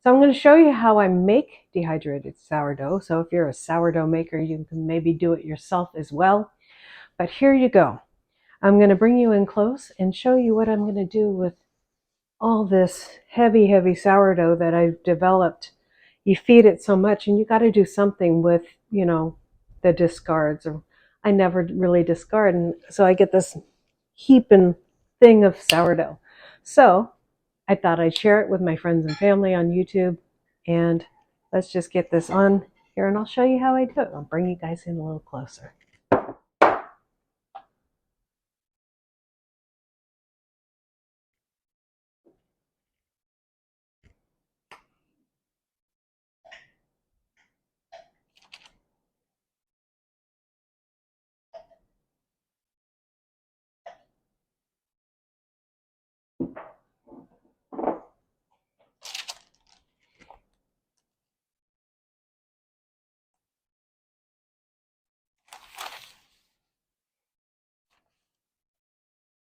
So I'm going to show you how I make dehydrated sourdough. So if you're a sourdough maker, you can maybe do it yourself as well. But here you go. I'm going to bring you in close and show you what I'm going to do with all this heavy, heavy sourdough that I've developed. You feed it so much and you got to do something with, the discards. Or I never really discard. And so I get this heaping thing of sourdough. So I thought I'd share it with my friends and family on YouTube. And let's just get this on here and I'll show you how I do it. I'll bring you guys in a little closer.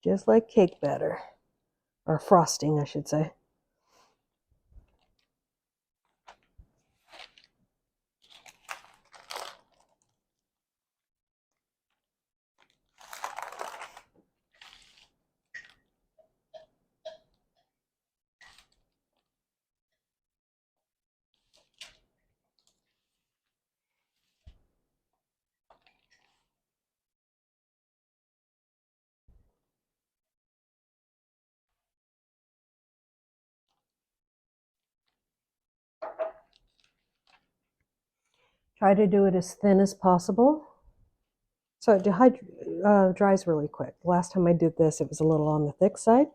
Just like cake batter, or frosting, I should say. Try to do it as thin as possible so it dries really quick. Last time I did this, it was a little on the thick side.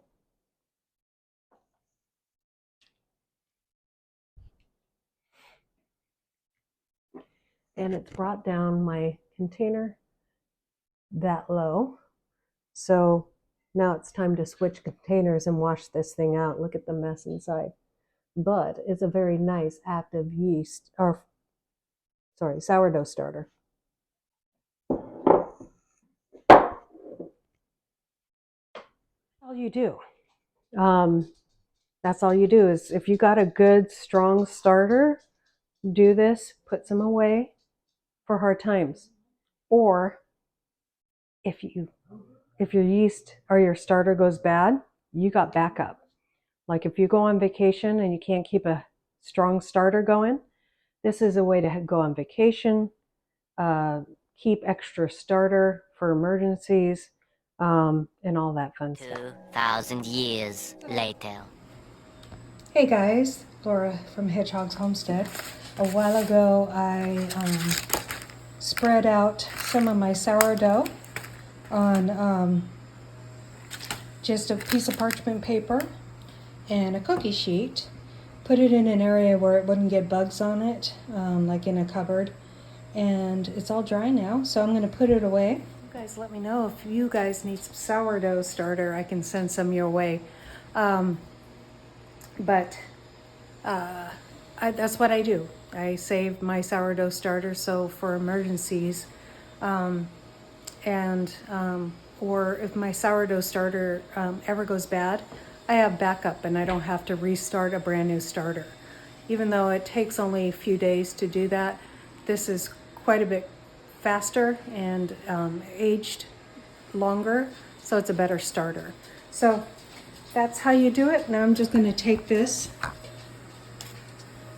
And it's brought down my container that low. So now it's time to switch containers and wash this thing out. Look at the mess inside. But it's a very nice active sourdough starter. All you do. That's all you do is if you got a good strong starter, do this, put some away for hard times. Or if your yeast or your starter goes bad, you got backup. Like if you go on vacation and you can't keep a strong starter going, this is a way to go on vacation, keep extra starter for emergencies, and all that fun stuff. 2,000 years later. Hey guys, Laura from Hedgehog's Homestead. A while ago I spread out some of my sourdough on just a piece of parchment paper and a cookie sheet. Put it in an area where it wouldn't get bugs on it, like in a cupboard. And it's all dry now, so I'm going to put it away. You guys let me know if you guys need some sourdough starter. I can send some your way. That's what I do. I save my sourdough starter so for emergencies, or if my sourdough starter ever goes bad, I have backup and I don't have to restart a brand new starter. Even though it takes only a few days to do that, this is quite a bit faster and aged longer, so it's a better starter. So that's how you do it. Now I'm just going to take this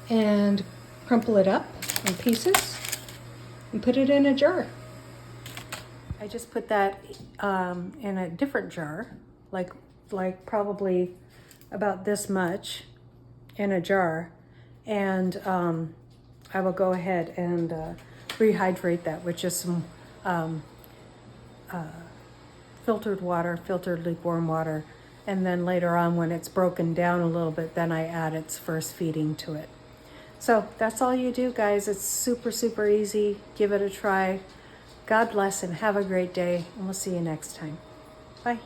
and crumple it up in pieces and put it in a jar. I just put that in a different jar, like probably about this much in a jar, and I will go ahead and rehydrate that with just some filtered lukewarm water, and then later on when it's broken down a little bit, then I add its first feeding to it. So that's all you do, guys. It's super, super easy. Give it a try. God bless and have a great day, and we'll see you next time. Bye.